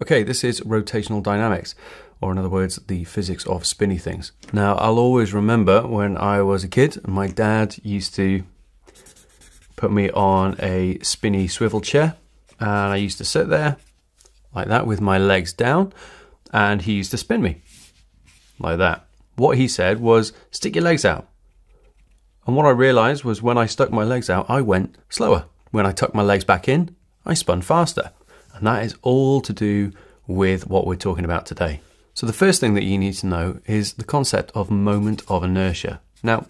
Okay, this is rotational dynamics, or in other words, the physics of spinny things. Now, I'll always remember when I was a kid, my dad used to put me on a spinny swivel chair, and I used to sit there like that with my legs down, and he used to spin me like that. What he said was, stick your legs out. And what I realized was when I stuck my legs out, I went slower. When I tucked my legs back in, I spun faster. And that is all to do with what we're talking about today. So the first thing that you need to know is the concept of moment of inertia. Now,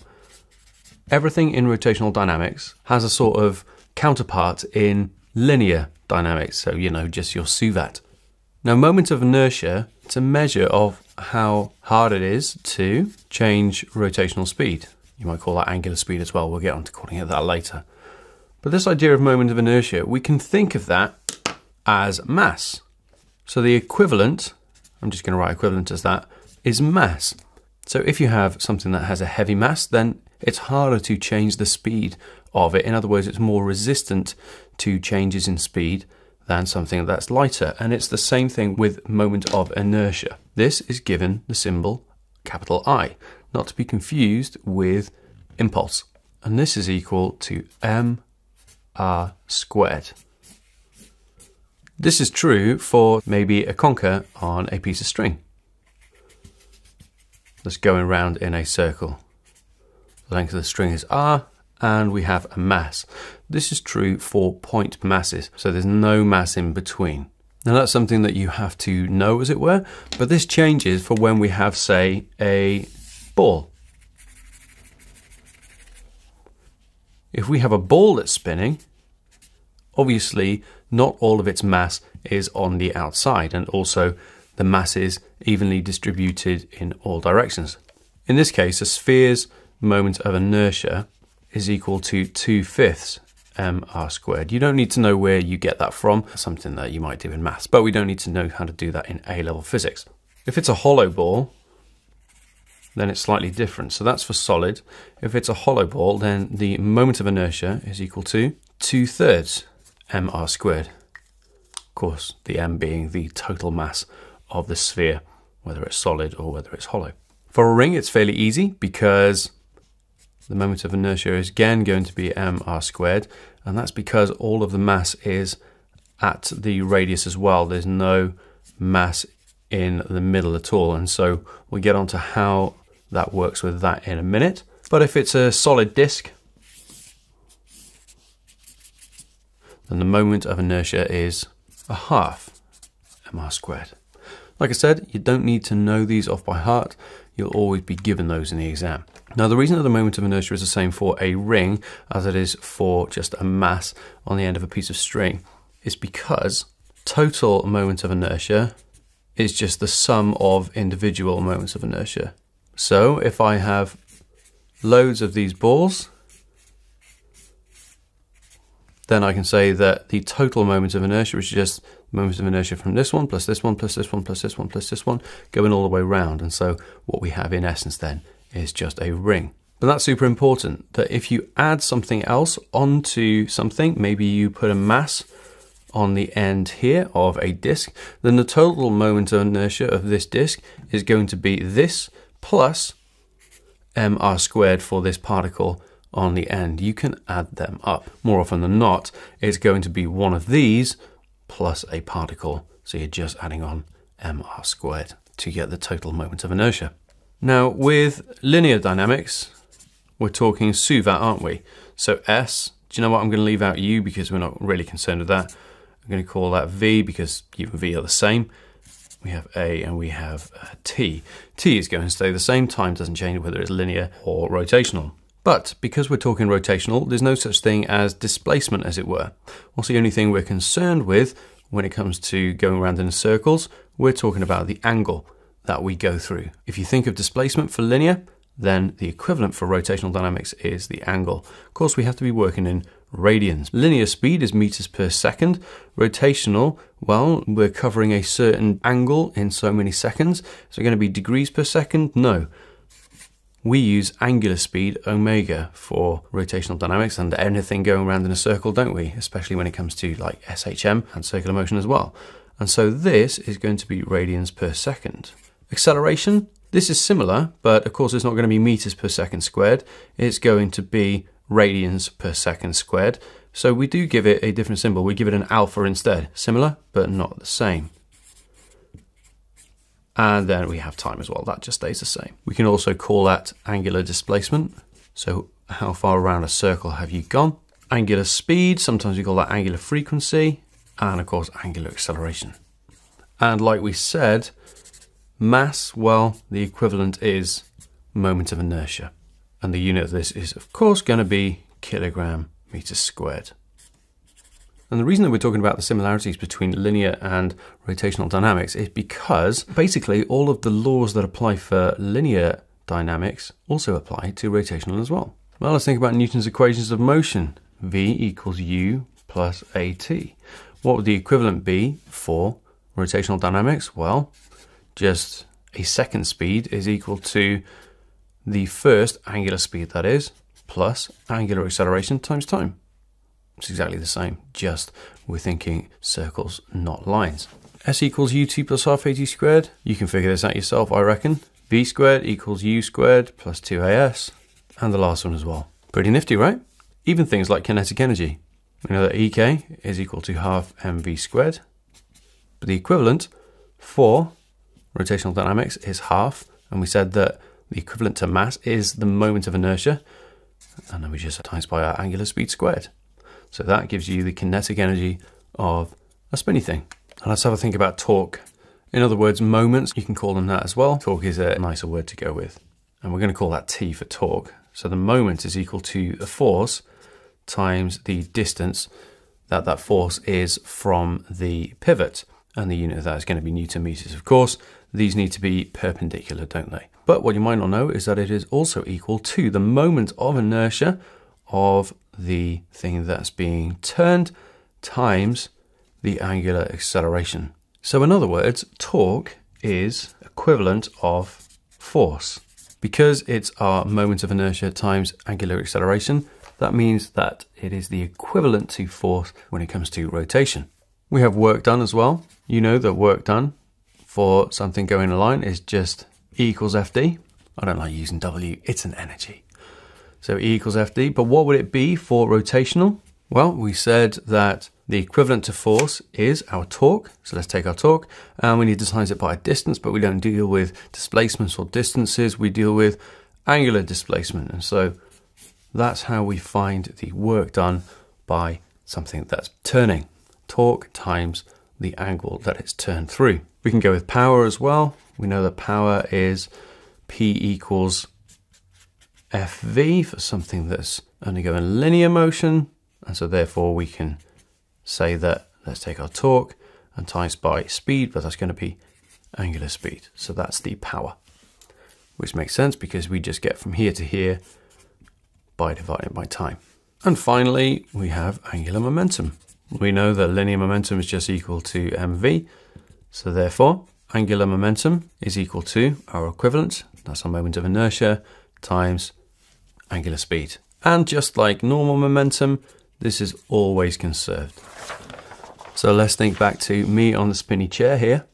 everything in rotational dynamics has a sort of counterpart in linear dynamics. So, you know, just your suvat. Now, moment of inertia, it's a measure of how hard it is to change rotational speed. You might call that angular speed as well. We'll get on to calling it that later. But this idea of moment of inertia, we can think of that as mass. So the equivalent, I'm just going to write equivalent as that, is mass. So if you have something that has a heavy mass, then it's harder to change the speed of it. In other words, it's more resistant to changes in speed than something that's lighter. And it's the same thing with moment of inertia. This is given the symbol capital I, not to be confused with impulse. And this is equal to mr squared. This is true for maybe a conker on a piece of string that's going round in a circle. The length of the string is r, and we have a mass. This is true for point masses, so there's no mass in between. Now that's something that you have to know, as it were, but this changes for when we have, say, a ball. If we have a ball that's spinning, obviously not all of its mass is on the outside, and also the mass is evenly distributed in all directions. In this case, a sphere's moment of inertia is equal to 2/5 mr squared. You don't need to know where you get that from, something that you might do in maths, but we don't need to know how to do that in A-level physics. If it's a hollow ball, then it's slightly different. So that's for solid. If it's a hollow ball, then the moment of inertia is equal to 2/3 mr squared. Of course, the m being the total mass of the sphere, whether it's solid or whether it's hollow. For a ring, it's fairly easy because the moment of inertia is again going to be mr squared, and that's because all of the mass is at the radius as well. There's no mass in the middle at all, and so we'll get on to how that works with that in a minute. But if it's a solid disk, then the moment of inertia is 1/2 mr squared. Like I said, you don't need to know these off by heart. You'll always be given those in the exam. Now, the reason that the moment of inertia is the same for a ring as it is for just a mass on the end of a piece of string is because total moment of inertia is just the sum of individual moments of inertia. So if I have loads of these balls, then I can say that the total moment of inertia is just moments of inertia from this one, plus this one, plus this one, plus this one, plus this one, going all the way round. And so what we have in essence then is just a ring. But that's super important, that if you add something else onto something, maybe you put a mass on the end here of a disk, then the total moment of inertia of this disk is going to be this plus mr squared for this particle on the end. You can add them up. More often than not, it's going to be one of these plus a particle. So you're just adding on mr squared to get the total moment of inertia. Now, with linear dynamics, we're talking suvat, aren't we? So S, do you know what? I'm going to leave out U because we're not really concerned with that. I'm going to call that V because U and V are the same. We have A and we have T. T is going to stay the same. Time doesn't change whether it's linear or rotational. But because we're talking rotational, there's no such thing as displacement, as it were. What's the only thing we're concerned with when it comes to going around in circles? We're talking about the angle that we go through. If you think of displacement for linear, then the equivalent for rotational dynamics is the angle. Of course, we have to be working in radians. Linear speed is meters per second. Rotational, well, we're covering a certain angle in so many seconds. Is it going to be degrees per second? No. We use angular speed, omega, for rotational dynamics, and anything going around in a circle, don't we? Especially when it comes to like SHM and circular motion as well. And so this is going to be radians per second. Acceleration, this is similar, but of course it's not going to be meters per second squared. It's going to be radians per second squared. So we do give it a different symbol. We give it an alpha instead. Similar, but not the same. And then we have time as well. That just stays the same. We can also call that angular displacement. So how far around a circle have you gone? Angular speed, sometimes we call that angular frequency. And of course, angular acceleration. And like we said, mass, well, the equivalent is moment of inertia. And the unit of this is, of course, going to be kilogram meters squared. And the reason that we're talking about the similarities between linear and rotational dynamics is because basically all of the laws that apply for linear dynamics also apply to rotational as well. Well, let's think about Newton's equations of motion. V equals U plus AT. What would the equivalent be for rotational dynamics? Well, just a second speed is equal to the first angular speed, that is, plus angular acceleration times time. It's exactly the same, just we're thinking circles, not lines. S equals ut plus half at squared. You can figure this out yourself, I reckon. V squared equals u squared plus 2as. And the last one as well. Pretty nifty, right? Even things like kinetic energy. We know that Ek is equal to half mv squared. But the equivalent for rotational dynamics is half. And we said that the equivalent to mass is the moment of inertia. And then we just times by our angular speed squared. So that gives you the kinetic energy of a spinny thing. And let's have a think about torque. In other words, moments, you can call them that as well. Torque is a nicer word to go with. And we're going to call that T for torque. So the moment is equal to the force times the distance that that force is from the pivot. And the unit of that is going to be Newton meters. Of course, these need to be perpendicular, don't they? But what you might not know is that it is also equal to the moment of inertia of the thing that's being turned times the angular acceleration. So in other words, torque is equivalent of force. Because it's our moment of inertia times angular acceleration, that means that it is the equivalent to force when it comes to rotation. We have work done as well. You know that work done for something going in a line is just E equals FD. I don't like using W, it's an energy. So E equals FD, but what would it be for rotational? Well, we said that the equivalent to force is our torque. So let's take our torque and we need to times it by a distance, but we don't deal with displacements or distances. We deal with angular displacement. And so that's how we find the work done by something that's turning. Torque times the angle that it's turned through. We can go with power as well. We know that power is P equals FV for something that's undergoing linear motion. And so therefore we can say that, let's take our torque and times by speed, but that's going to be angular speed. So that's the power, which makes sense because we just get from here to here by dividing by time. And finally, we have angular momentum. We know that linear momentum is just equal to mv. So therefore, angular momentum is equal to our equivalent, that's our moment of inertia, times angular speed. And just like normal momentum, this is always conserved. So let's think back to me on the spinny chair here.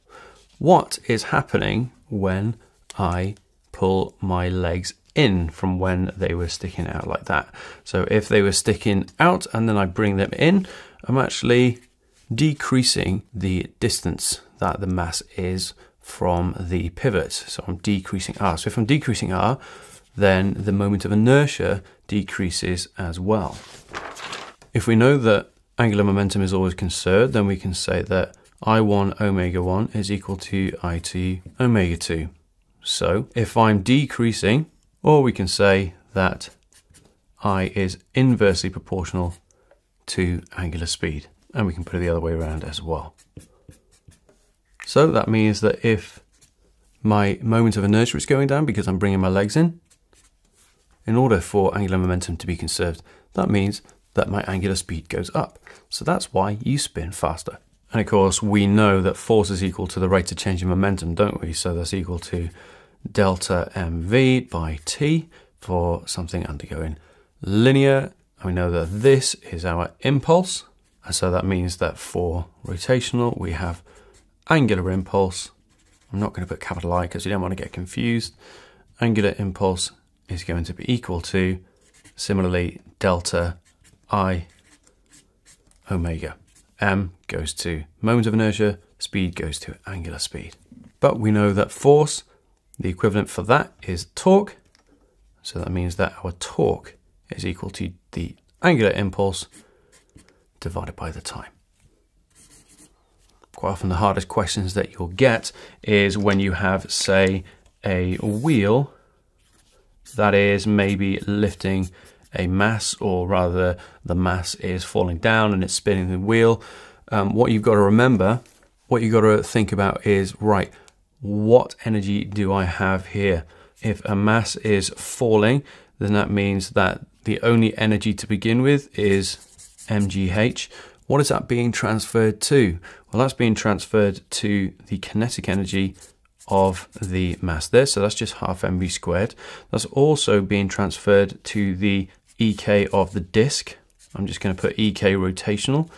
What is happening when I pull my legs in from when they were sticking out like that? So if they were sticking out and then I bring them in, I'm actually decreasing the distance that the mass is from the pivot. So I'm decreasing R. So if I'm decreasing R, then the moment of inertia decreases as well. If we know that angular momentum is always conserved, then we can say that I1 omega 1 is equal to I2 omega 2. So if I'm decreasing, or we can say that I is inversely proportional to angular speed. And we can put it the other way around as well. So that means that if my moment of inertia is going down because I'm bringing my legs in order for angular momentum to be conserved, that means that my angular speed goes up. So that's why you spin faster. And of course, we know that force is equal to the rate of change in momentum, don't we? So that's equal to delta mv by t for something undergoing linear. And we know that this is our impulse. And so that means that for rotational, we have angular impulse, I'm not going to put capital I because you don't want to get confused, angular impulse is going to be equal to, similarly, delta I omega. M goes to moment of inertia, speed goes to angular speed. But we know that force, the equivalent for that is torque. So that means that our torque is equal to the angular impulse divided by the time. Quite often the hardest questions that you'll get is when you have, say, a wheel that is maybe lifting a mass, or rather the mass is falling down and it's spinning the wheel. What you've got to remember, what you've got to think about is, right, what energy do I have here? If a mass is falling, then that means that the only energy to begin with is mgh. What is that being transferred to? Well, that's being transferred to the kinetic energy of the mass there, so that's just half mv squared. That's also being transferred to the ek of the disk. I'm just going to put ek rotational,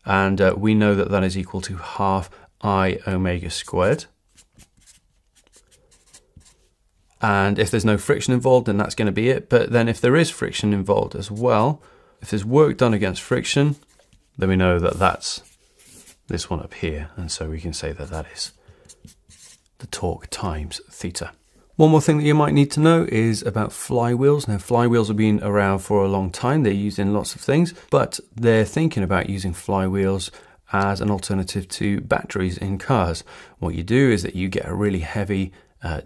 and we know that that is equal to half I omega squared. And if there's no friction involved, then that's going to be it. But then if there is friction involved as well, if there's work done against friction, then we know that that's this one up here. And so we can say that that is the torque times theta. One more thing that you might need to know is about flywheels. Now, flywheels have been around for a long time. They're used in lots of things, but they're thinking about using flywheels as an alternative to batteries in cars. What you do is that you get a really heavy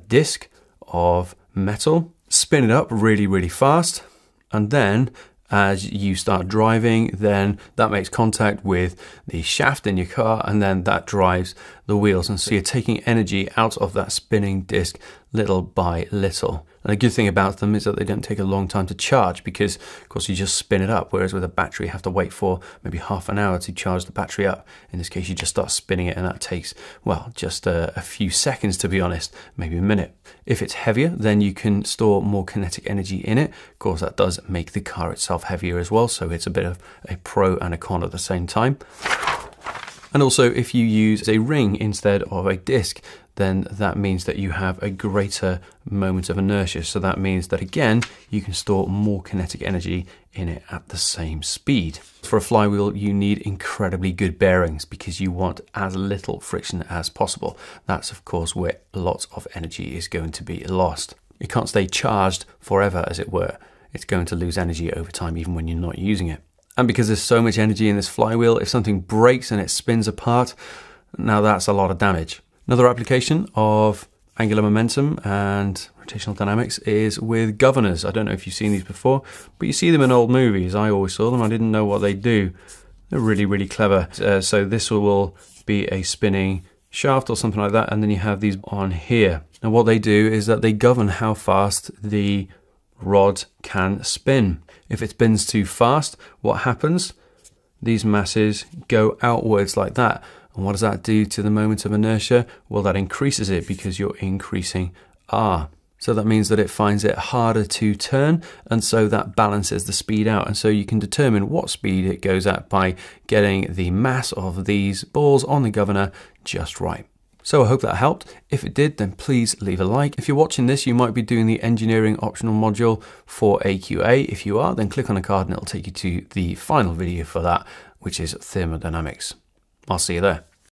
disc of metal, spin it up really, really fast, and then as you start driving, then that makes contact with the shaft in your car, and then that drives the wheels. And so you're taking energy out of that spinning disc little by little. And the good thing about them is that they don't take a long time to charge, because of course you just spin it up, whereas with a battery you have to wait for maybe half an hour to charge the battery up. In this case you just start spinning it, and that takes, well, just a few seconds, to be honest, maybe a minute. If it's heavier, then you can store more kinetic energy in it. Of course that does make the car itself heavier as well, so it's a bit of a pro and a con at the same time. And also, if you use a ring instead of a disc, then that means that you have a greater moment of inertia. So that means that, again, you can store more kinetic energy in it at the same speed. For a flywheel, you need incredibly good bearings because you want as little friction as possible. That's, of course, where lots of energy is going to be lost. It can't stay charged forever, as it were. It's going to lose energy over time, even when you're not using it. And because there's so much energy in this flywheel, if something breaks and it spins apart, now that's a lot of damage. Another application of angular momentum and rotational dynamics is with governors. I don't know if you've seen these before, but you see them in old movies. I always saw them. I didn't know what they do. They're really, really clever. So this will be a spinning shaft or something like that, and then you have these on here. And what they do is that they govern how fast the rod can spin. If it spins too fast, what happens? These masses go outwards like that. And what does that do to the moment of inertia? Well, that increases it because you're increasing R. So that means that it finds it harder to turn, and so that balances the speed out. And so you can determine what speed it goes at by getting the mass of these balls on the governor just right. So I hope that helped. If it did, then please leave a like. If you're watching this, you might be doing the engineering optional module for AQA. If you are, then click on a card and it'll take you to the final video for that, which is thermodynamics. I'll see you there.